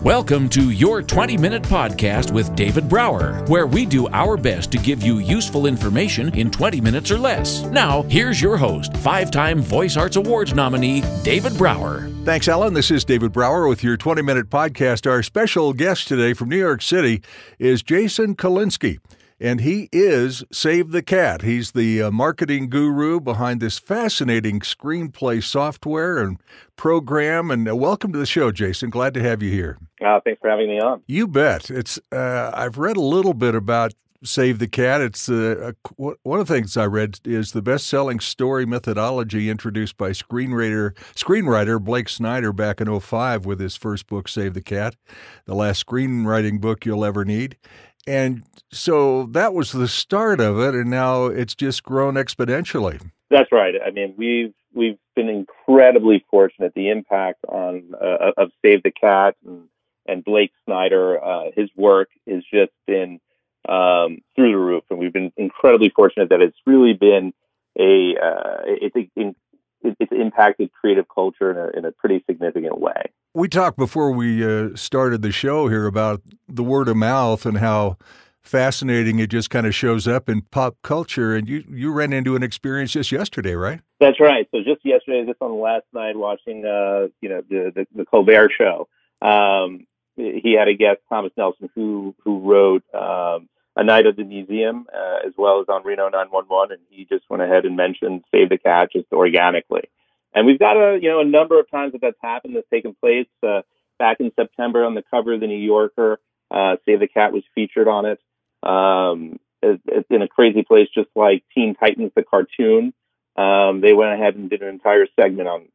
Welcome to your 20-minute podcast with David Brower, where we do our best to give you useful information in 20 minutes or less. Now, here's your host, 5-time Voice Arts Awards nominee, David Brower. Thanks, Allan. This is David Brower with your 20-minute podcast. Our special guest today from New York City is Jason Kolinsky, and he is Save the Cat. He's the marketing guru behind this fascinating screenplay software and program. And welcome to the show, Jason. Glad to have you here. Thanks for having me on. You bet. It's I've read a little bit about Save the Cat. It's one of the things I read is the best-selling story methodology introduced by screenwriter Blake Snyder back in 2005 with his first book, Save the Cat, the last screenwriting book you'll ever need. And so that was the start of it, and now it's just grown exponentially. That's right. I mean, we've been incredibly fortunate. The impact of Save the Cat and Blake Snyder, his work has just been through the roof, and we've been incredibly fortunate that it's really been it's impacted creative culture in a pretty significant way. We talked before we started the show here about the word of mouth and how fascinating it just kind of shows up in pop culture. And you ran into an experience just yesterday, right? That's right. So just yesterday, just on last night, watching the Colbert Show, he had a guest, Thomas Nelson, who wrote A Night at the Museum, as well as on Reno 911, and he just went ahead and mentioned Save the Cat just organically. And we've got a number of times that's happened, that's taken place. Back in September on the cover of the New Yorker, Save the Cat was featured on it. It's in a crazy place, just like Teen Titans, the cartoon. They went ahead and did an entire segment on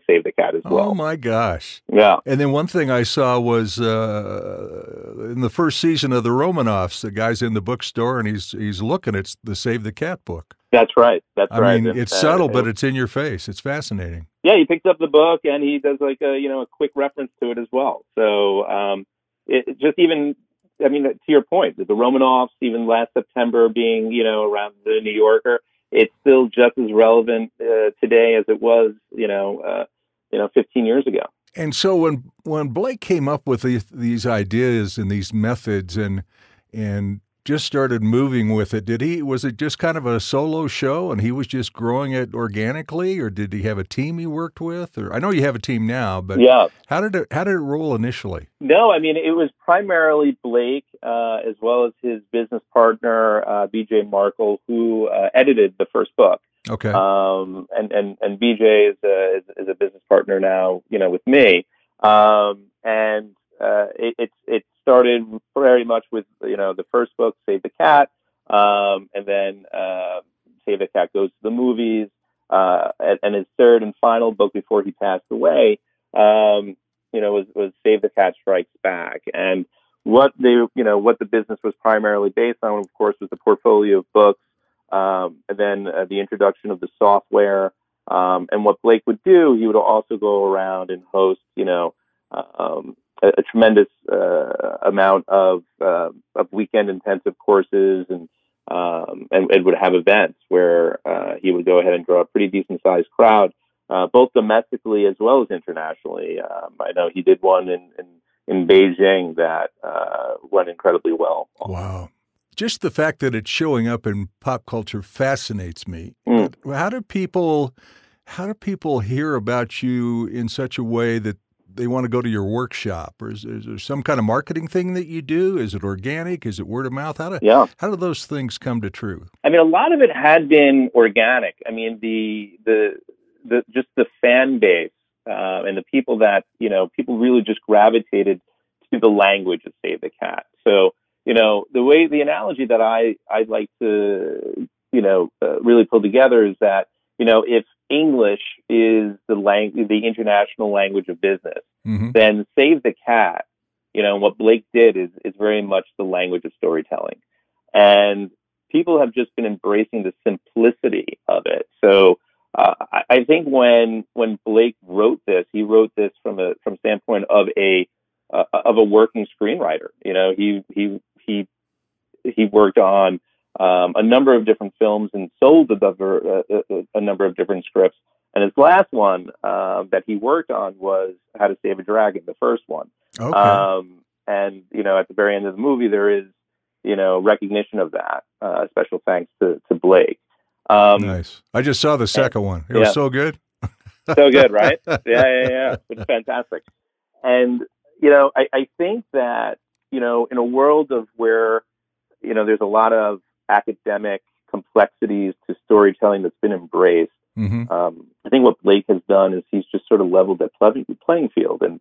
Save the Cat as well. Oh my gosh! Yeah. And then one thing I saw was in the first season of the Romanoffs, the guy's in the bookstore and he's looking. It's the Save the Cat book. That's right. That's right. I mean, it's subtle, but it's in your face. It's fascinating. Yeah, he picks up the book and he does like a quick reference to it as well. So it just even. I mean, to your point, the Romanoffs, even last September being, around the New Yorker, it's still just as relevant today as it was, 15 years ago. And so when Blake came up with these ideas and these methods and just started moving with it, was it just kind of a solo show and he was just growing it organically, or did he have a team he worked with? Or I know you have a team now, but yeah. How did it roll initially? No, I mean, it was primarily Blake, as well as his business partner, BJ Markle, who edited the first book. Okay. And BJ is a business partner now, with me. It started very much with, the first book, Save the Cat, and then Save the Cat Goes to the Movies, and his third and final book before he passed away, was Save the Cat Strikes Back. And what the business was primarily based on, of course, was the portfolio of books, and then the introduction of the software. And what Blake would do, he would also go around and host, a tremendous amount of weekend intensive courses, and would have events where he would go ahead and draw a pretty decent sized crowd, both domestically as well as internationally. I know he did one in Beijing that went incredibly well. Wow. Just the fact that it's showing up in pop culture fascinates me. How do people hear about you in such a way that they want to go to your workshop? Or is there some kind of marketing thing that you do? Is it organic? Is it word of mouth? How do those things come to true? I mean, a lot of it had been organic. I mean, just the fan base and the people that, people really just gravitated to the language of Save the Cat. So, the analogy that I like to, really pull together is that, if English is the international language of business, mm-hmm. then Save the Cat, what Blake did is very much the language of storytelling. And people have just been embracing the simplicity of it. So I think when Blake wrote this, he wrote this from standpoint of a working screenwriter. He worked on a number of different films and sold a number of different scripts. And his last one that he worked on was How to Save a Dragon, the first one. Okay. And, at the very end of the movie, there is, recognition of that. Special thanks to Blake. Nice. I just saw the second one. It was yeah. so good. So good, right? Yeah. It's fantastic. And, I think that, in a world of where, there's a lot of academic complexities to storytelling that's been embraced. I think what Blake has done is he's just sort of leveled that playing field and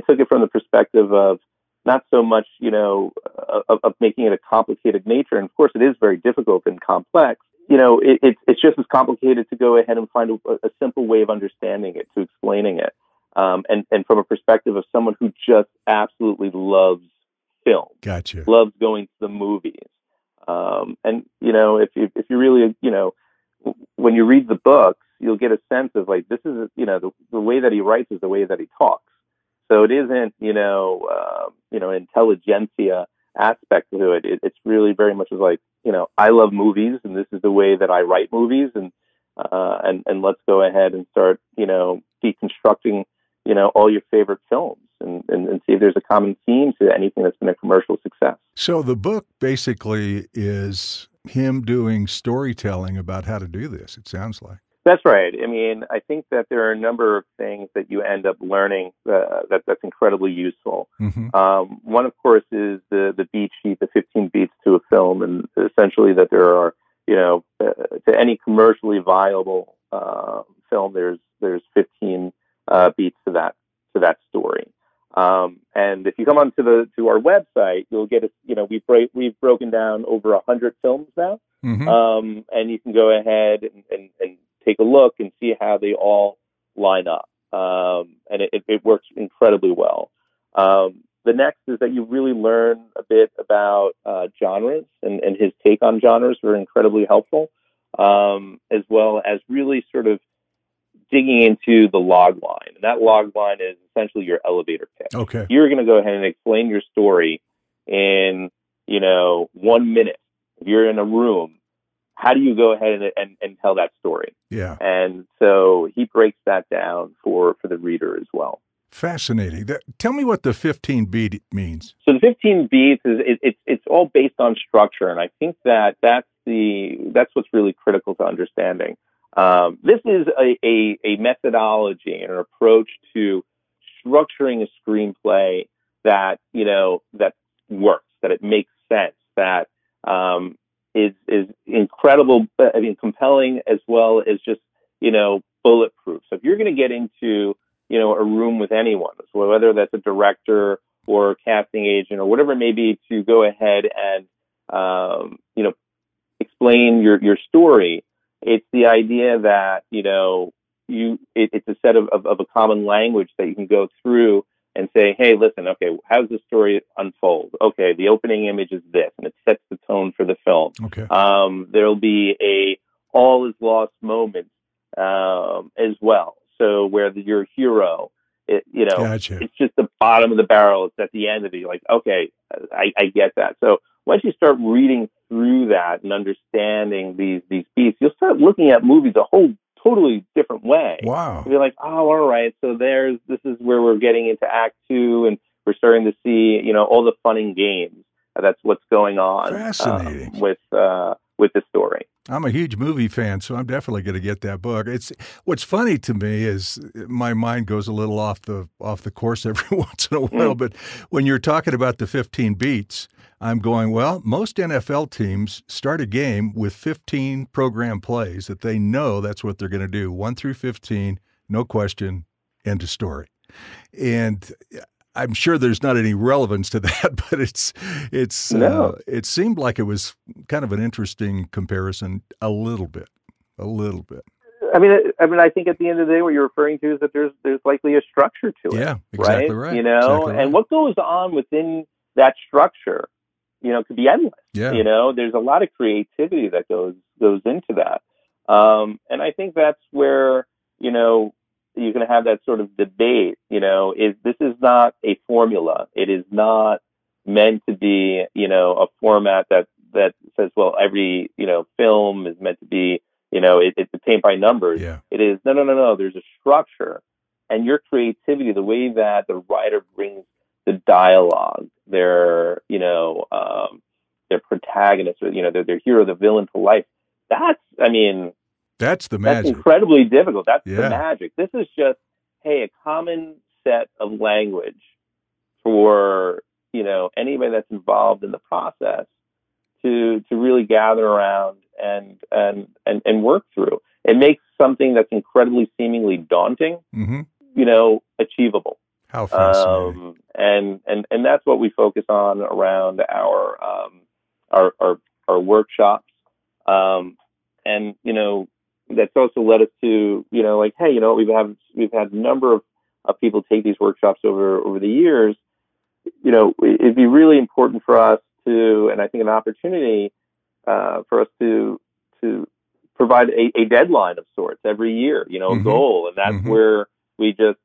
took it from the perspective of not so much, of making it a complicated nature. And of course, it is very difficult and complex. It's just as complicated to go ahead and find a simple way of understanding it, to explaining it. And from a perspective of someone who just absolutely loves film, Gotcha. loves going to the movies. And, if you really, when you read the books, you'll get a sense of like, this is, the way that he writes is the way that he talks. So it isn't, an intelligentsia aspect to it. It's really very much like, I love movies and this is the way that I write movies and let's go ahead and start, deconstructing, all your favorite films and see if there's a common theme to anything that's been a commercial success. So the book basically is him doing storytelling about how to do this, it sounds like. That's right. I mean, I think that there are a number of things that you end up learning that's incredibly useful. One, of course, is the beat sheet, the 15 beats to a film, and essentially that there are, to any commercially viable film, there's 15 beats to that story. And if you come onto to our website, you'll get we've broken down over 100 films now, and you can go ahead and take a look and see how they all line up. And it works incredibly well. The next is that you really learn a bit about genres and his take on genres are incredibly helpful, as well as really sort of digging into the log line. And that log line is essentially your elevator pitch. Okay. You're going to go ahead and explain your story in, 1 minute. If you're in a room, how do you go ahead and tell that story? Yeah. And so he breaks that down for the reader as well. Fascinating. Tell me what the 15 beat means. So the 15 beats it's all based on structure, and I think that's what's really critical to understanding. This is a methodology and an approach to structuring a screenplay that that works, that it makes sense, that is incredible, compelling, as well as just bulletproof. So if you're going to get into a room with anyone, so whether that's a director or a casting agent or whatever it may be, to go ahead and explain your story, it's the idea that it's a set of a common language that you can go through and say, hey, listen, okay, how does the story unfold? Okay, the opening image is this, and it sets the tone for the film. Okay. There'll be a all is lost moment as well. So where your hero, Gotcha. It's just the bottom of the barrel. It's at the end of it. You're like, okay, I get that. So once you start reading through that and understanding these beats, you'll start looking at movies a whole totally different way. Wow. You're like, oh, all right. So this is where we're getting into Act 2, and we're starting to see, all the fun and games. That's what's going on. Fascinating. With the story. I'm a huge movie fan, so I'm definitely going to get that book. What's funny to me is my mind goes a little off the course every once in a while. But when you're talking about the 15 beats, I'm going, well, most NFL teams start a game with 15 program plays that they know that's what they're going to do. 1 through 15, no question, end of story. And I'm sure there's not any relevance to that, but it seemed like it was kind of an interesting comparison a little bit. I mean, I think at the end of the day, what you're referring to is that there's likely a structure to it. Yeah, exactly right. Exactly right. And what goes on within that structure, could be endless. Yeah. There's a lot of creativity that goes into that. And I think that's where, you can have that sort of debate, this is not a formula. It is not meant to be, a format that says, well, every, film is meant to be, it's a paint by numbers. Yeah. It is, no. There's a structure, and your creativity, the way that the writer brings the dialogue, their protagonist, or their hero, the villain to life. That's the magic. That's incredibly difficult. That's Yeah. the magic. This is just, hey, a common set of language for anybody that's involved in the process to really gather around and work through. It makes something that's incredibly seemingly daunting, achievable. How fascinating. And that's what we focus on around our workshops. And that's also led us to hey, we've had a number of people take these workshops over the years. It'd be really important for us to, and I think an opportunity for us to provide a deadline of sorts every year, a goal. And that's where we just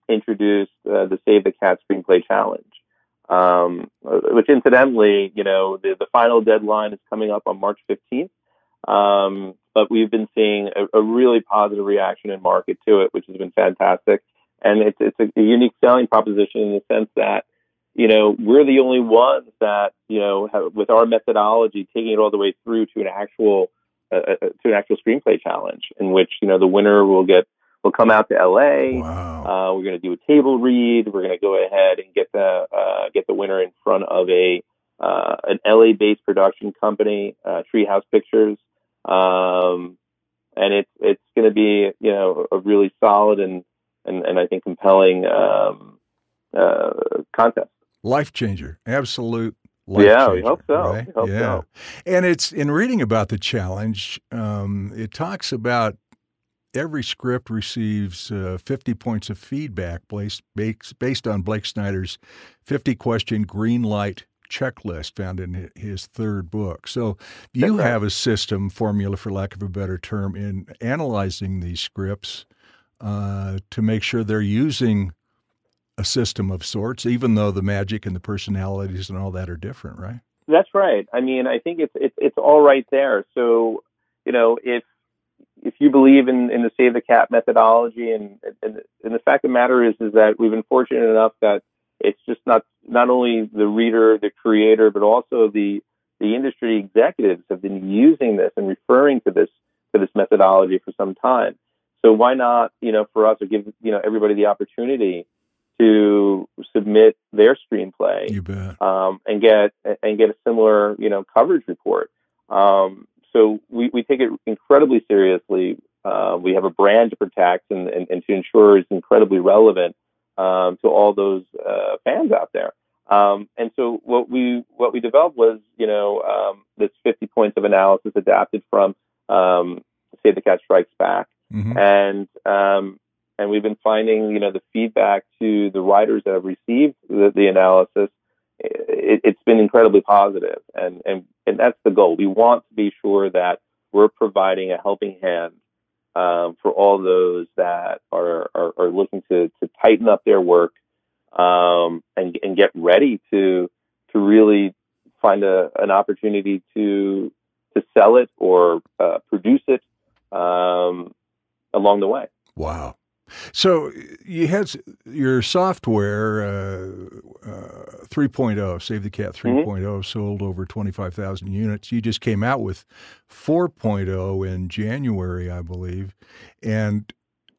introduced the Save the Cat Screenplay Challenge, which incidentally, the final deadline is coming up on March 15th. But we've been seeing a really positive reaction in market to it, which has been fantastic. And it's a unique selling proposition in the sense that, we're the only ones that, have, with our methodology, taking it all the way through to an actual screenplay challenge in which, the winner will come out to LA. Wow. We're going to do a table read. We're going to go ahead and get the winner in front of an LA-based production company, Treehouse Pictures. And it's going to be, a really solid and I think compelling contest. Life changer, absolute life changer. changer. We hope so. Right? We hope so. And it's in reading about the challenge. It talks about every script receives 50 points of feedback based on Blake Snyder's 50-question green light checklist found in his third book. So you have a formula, for lack of a better term, in analyzing these scripts to make sure they're using a system of sorts, even though the magic and the personalities and all that are different, right? That's right. I mean, I think it's all right there. So, if you believe in the Save the Cat methodology, and the fact of the matter is that we've been fortunate enough that it's just not only the reader, the creator, but also the industry executives have been using this and referring to this methodology for some time. So why not, for us, to give everybody the opportunity to submit their screenplay, you bet, and get a similar coverage report. So we take it incredibly seriously. We have a brand to protect and to ensure it's incredibly relevant to all those fans out there. And so what we developed was this 50 points of analysis adapted from Save the Cat Strikes Back, and we've been finding the feedback to the writers that have received the analysis. It's been incredibly positive, and that's the goal. We want to be sure that we're providing a helping hand for all those that are looking to tighten up their work and get ready to really find an opportunity to sell it or produce it along the way. Wow. So you had your software 3.0, Save the Cat 3.0, sold over 25,000 units. You just came out with 4.0 in January, I believe. And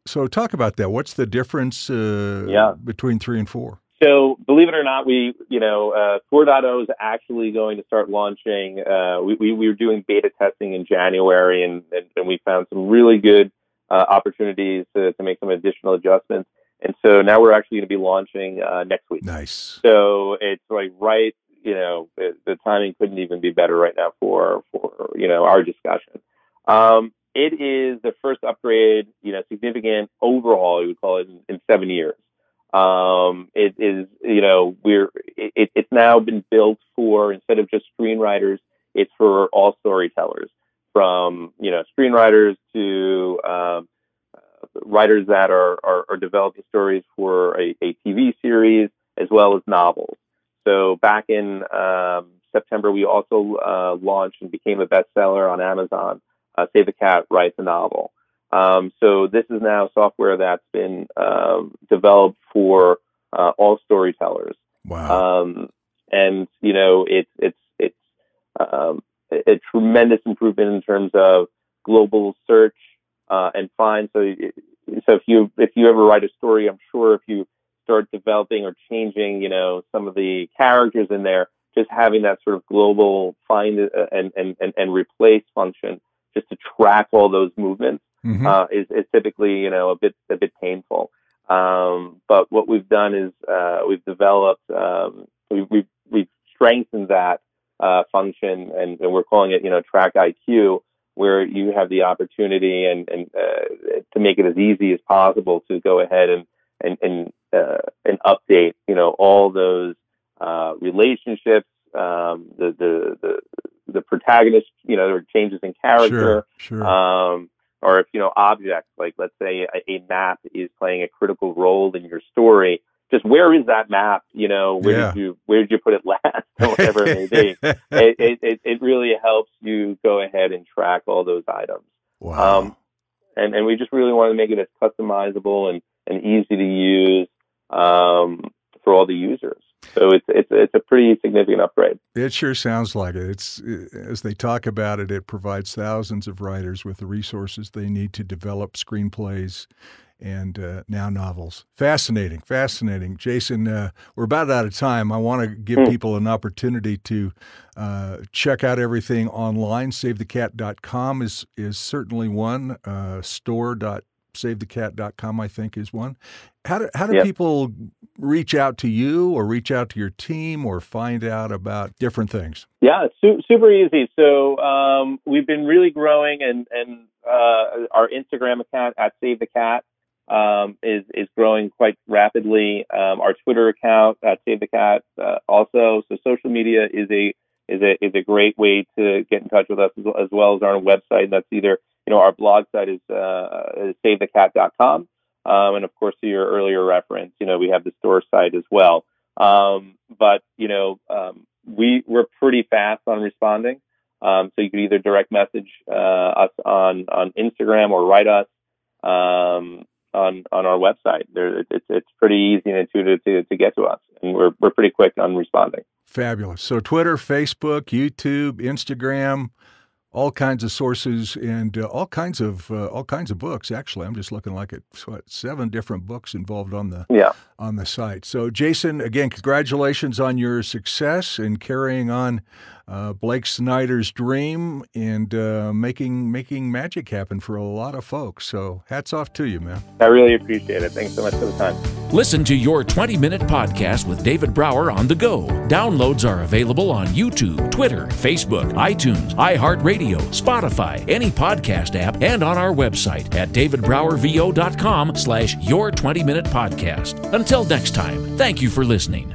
so talk about that. What's the difference between 3 and 4? So believe it or not, 4.0 is actually going to start launching. We were doing beta testing in January, and we found some really good opportunities to make some additional adjustments. And so now we're actually going to be launching next week. Nice. So it's like the timing couldn't even be better right now for our discussion. It is the first upgrade, significant overhaul, you would call it, in 7 years. It is, it's now been built for, instead of just screenwriters, it's for all storytellers, from screenwriters to writers that are developing stories for a TV series as well as novels. So back in September, we also launched and became a bestseller on Amazon. Save the Cat Writes a Novel. So this is now software that's been developed for all storytellers. Wow. And it's a tremendous improvement in terms of global search and find. So if you ever write a story, I'm sure if you start developing or changing, some of the characters in there, just having that sort of global find and replace function just to track all those movements is typically a bit painful. But what we've done is we've developed we've strengthened that function, and we're calling it Track IQ, where you have the opportunity and to make it as easy as possible to go ahead and update all those relationships, the protagonist, or changes in character, sure. Or if objects, like let's say a map is playing a critical role in your story. Just where is that map? Where did you put it last, or whatever it may be. It really helps you go ahead and track all those items. Wow. And we just really want to make it as customizable and easy to use for all the users. So it's a pretty significant upgrade. It sure sounds like it. It's, as they talk about it, it provides thousands of writers with the resources they need to develop screenplays and now novels. Fascinating. Jason, we're about out of time. I want to give people an opportunity to check out everything online. SaveTheCat.com is certainly one. Store.SaveTheCat.com, I think, is one. How do people reach out to you or reach out to your team or find out about different things? Yeah, it's super easy. So we've been really growing, and our Instagram account at @SaveTheCat is growing quite rapidly. Our Twitter account at SaveTheCat also. So social media is a great way to get in touch with us, as well as our website. And that's either our blog site is SaveTheCat.com. And of course, to your earlier reference, we have the store site as well. But we're pretty fast on responding. So you can either direct message us on Instagram or write us on our website. It's pretty easy and intuitive to get to us, and we're pretty quick on responding. Fabulous. So Twitter, Facebook, YouTube, Instagram, all kinds of sources and all kinds of books. Actually, I'm just looking like at 7 different books involved on the site. So, Jason, again, congratulations on your success in carrying on Blake Snyder's dream and making magic happen for a lot of folks. So, hats off to you, man. I really appreciate it. Thanks so much for the time. Listen to Your 20-Minute Podcast with David Brower on the go. Downloads are available on YouTube, Twitter, Facebook, iTunes, iHeartRadio, Spotify, any podcast app, and on our website at davidbrowervo.com/Your 20-Minute Podcast. Until next time, thank you for listening.